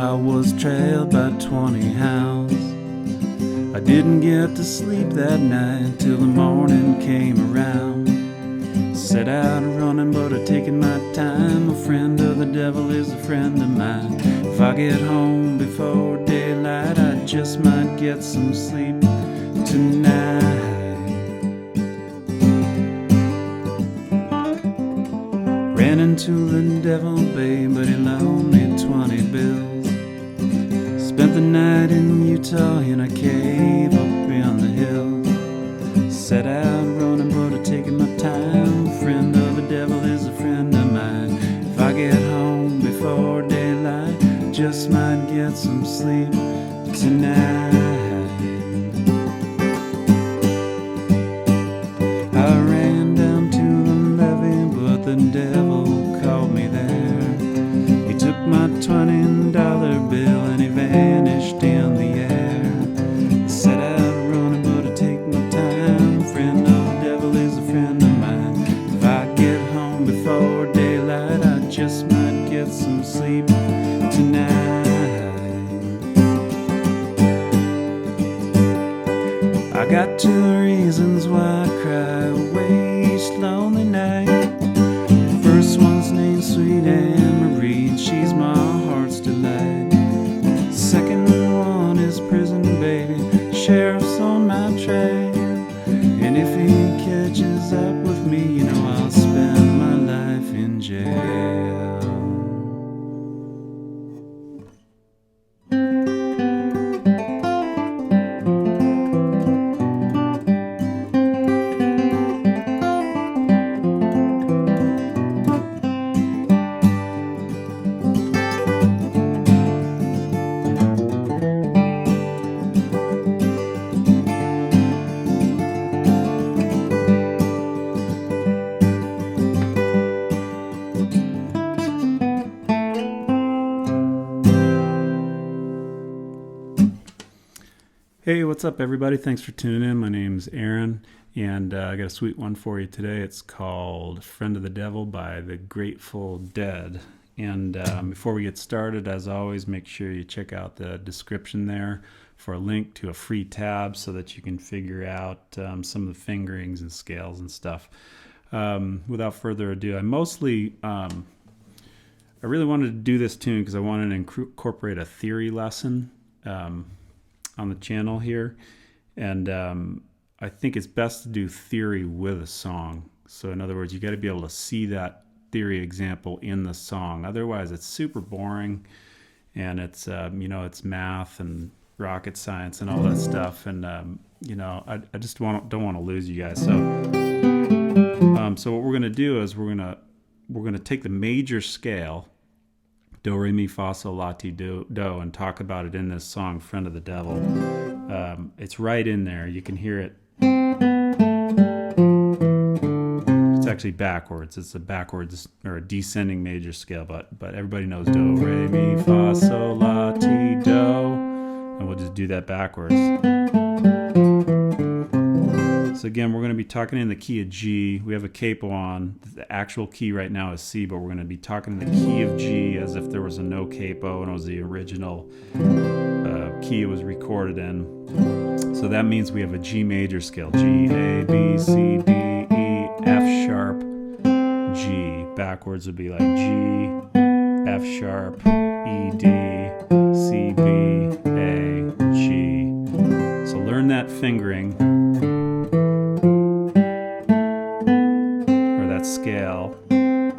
I was trailed by 20 hounds. I didn't get to sleep that night till the morning came around. Set out running, but I've taken my time. A friend of the devil is a friend of mine. If I get home before daylight, I just might get some sleep tonight. Ran into the devil, babe, but he loaned me 20 bills. Spent the night in Utah in a cave up in the hills. Set out running, but I've taken my time. A friend of the devil is a friend of mine. If I get home before daylight, just might get some sleep tonight. I ran down to the levee, but the devil called me there. He took my $20 bill and he vanished in the air. I set out running, but I take my time. A friend of the devil is a friend of mine. If I get home before daylight, I just might get some sleep tonight. I got 2 reasons why I cry away each lonely night. The first one's named Sweet Anne-Marie, and she's my heart's delight. The second one is prison, baby. Sheriff's on my trail, and if he catches up with me, you know I'll spend my life in jail. Hey, what's up, everybody? Thanks for tuning in. My name's Aaron, and I got a sweet one for you today. It's called Friend of the Devil by the Grateful Dead. And before we get started, as always, make sure you check out the description there for a link to a free tab so that you can figure out some of the fingerings and scales and stuff. Without further ado, I really wanted to do this tune because I wanted to incorporate a theory lesson on the channel here, and I think it's best to do theory with a song. So in other words, you got to be able to see that theory example in the song. Otherwise, it's super boring, and it's it's math and rocket science and all that stuff. And I just don't want to lose you guys. So what we're gonna do is we're gonna take the major scale, do, re, mi, fa, sol, la, ti, do, and talk about it in this song, Friend of the Devil. It's right in there. You can hear it. It's actually backwards. It's a backwards or a descending major scale, but everybody knows do, re, mi, fa, sol, la, ti, do. And we'll just do that backwards. So again, we're going to be talking in the key of G. We have a capo on. The actual key right now is C, but we're going to be talking in the key of G as if there was a no capo and it was the original key it was recorded in. So that means we have a G major scale. G, A, B, C, D, E, F sharp, G. Backwards would be like G, F sharp, E, D, C, B, A, G. So learn that fingering. Scale, and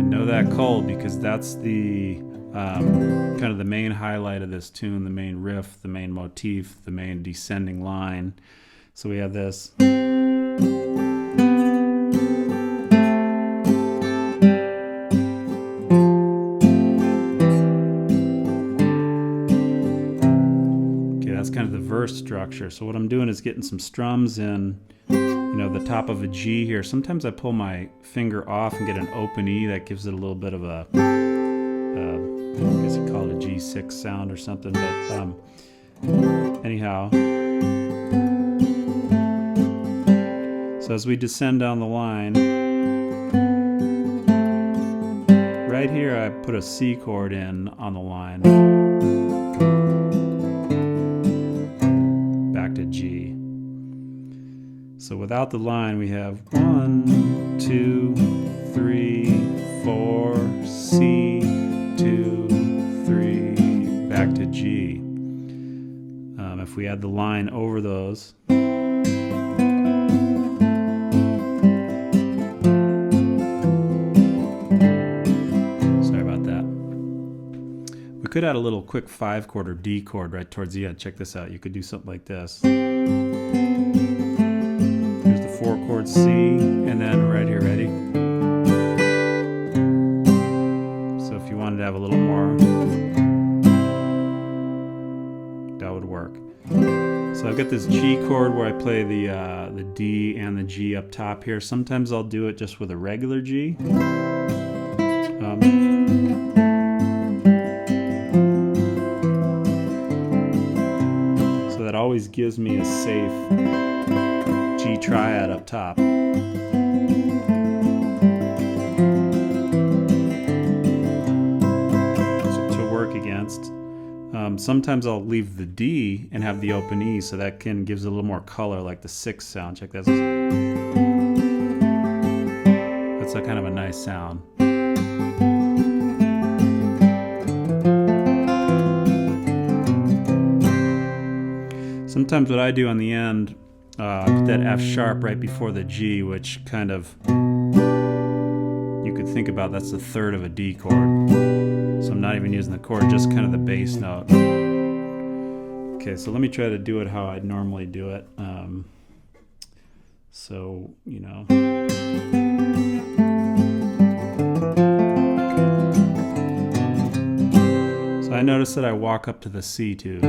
know that chord because that's the kind of the main highlight of this tune, the main riff, the main motif, the main descending line. So we have this. That's kind of the verse structure. So what I'm doing is getting some strums in, the top of a G here. Sometimes I pull my finger off and get an open E. That gives it a little bit of a, I guess you call it a G6 sound or something. But anyhow, so as we descend down the line, right here I put a C chord in on the line. Back to G. So without the line we have 1, 2, 3, 4, C, 2, 3, back to G. If we add the line over those, could add a little quick 5 chord or D chord right towards the end. Check this out. You could do something like this. Here's the 4 chord C, and then right here, ready? So if you wanted to have a little more, that would work. So I've got this G chord where I play the D and the G up top here. Sometimes I'll do it just with a regular G. That always gives me a safe G triad up top. So to work against. Sometimes I'll leave the D and have the open E, so that gives it a little more color, like the 6th sound. Check that. That's a kind of a nice sound. Sometimes what I do on the end, I put that F sharp right before the G, which kind of, you could think about that's the 3rd of a D chord. So I'm not even using the chord, just kind of the bass note. Okay, so let me try to do it how I'd normally do it. So, you know. So I notice that I walk up to the C too.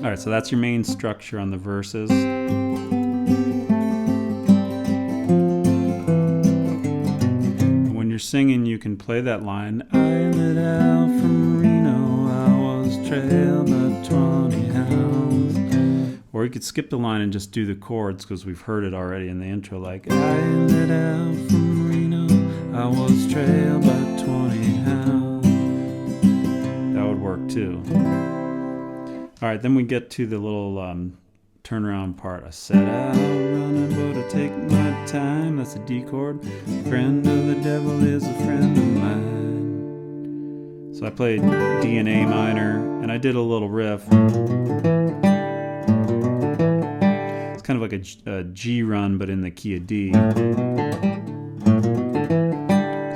All right, so that's your main structure on the verses. When you're singing, you can play that line. I lit out from Reno, I was trailed by 20 hounds. Or you could skip the line and just do the chords, because we've heard it already in the intro, like I lit out from Reno, I was trailed by 20 hounds. That would work too. All right, then we get to the little turnaround part. I set out running, but I take my time. That's a D chord. Friend of the devil is a friend of mine. So I played D and A minor, and I did a little riff. It's kind of like a G run, but in the key of D. So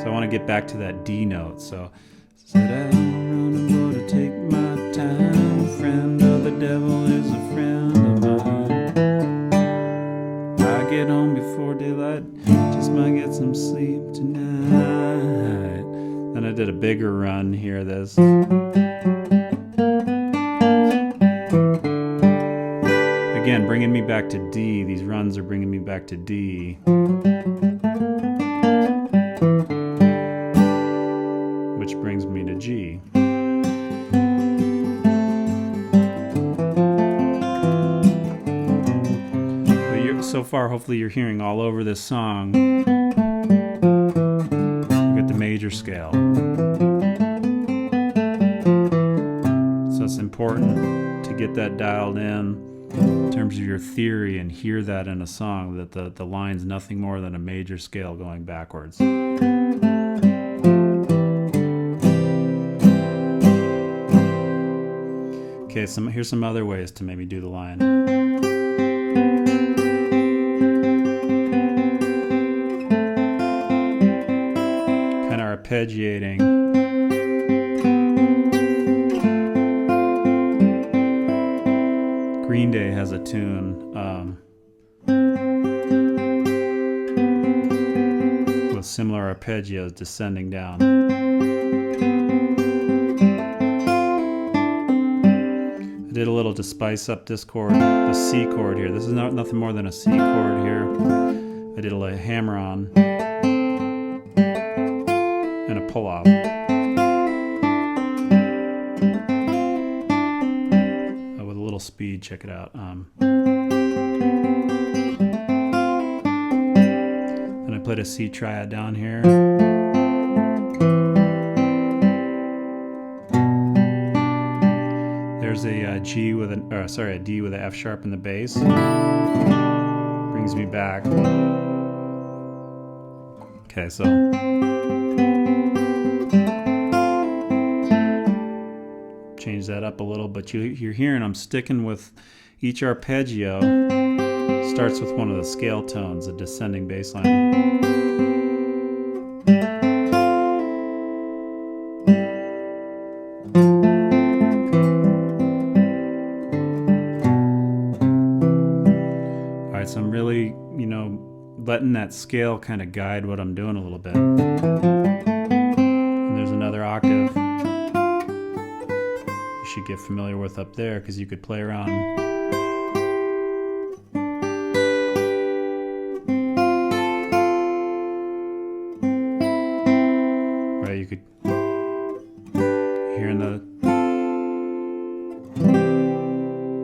I want to get back to that D note. So set out running, but I take my time. Friend of the devil is a friend of mine. I get home before daylight, just might get some sleep tonight. Then I did a bigger run here. This. Again, bringing me back to D. These runs are bringing me back to D. Which brings me to G. So far, hopefully you're hearing all over this song. Look at the major scale. So it's important to get that dialed in terms of your theory and hear that in a song, that the line's nothing more than a major scale going backwards. Okay, here's some other ways to maybe do the line. Arpeggiating. Green Day has a tune with similar arpeggios descending down. I did a little to spice up this chord, the C chord here. This is nothing more than a C chord here. I did a little hammer on and a pull off. With a little speed, check it out. put a C triad down here. There's a G with a D with an F sharp in the bass. Brings me back. Okay, so change that up a little, but you're hearing I'm sticking with each arpeggio starts with one of the scale tones, a descending bass line. All right, so I'm really, letting that scale kind of guide what I'm doing a little bit. And there's another octave you should get familiar with up there, because you could play around. Right, you could hear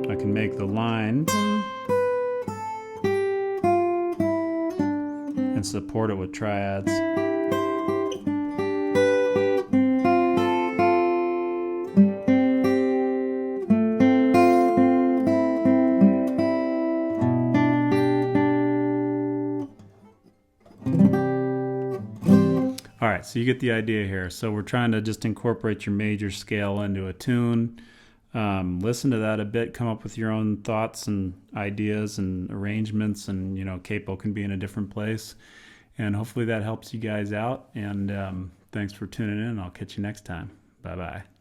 I can make the line and support it with triads. All right, so you get the idea here. So we're trying to just incorporate your major scale into a tune. Listen to that a bit, come up with your own thoughts and ideas and arrangements, and capo can be in a different place. And hopefully that helps you guys out. And thanks for tuning in. I'll catch you next time. Bye-bye.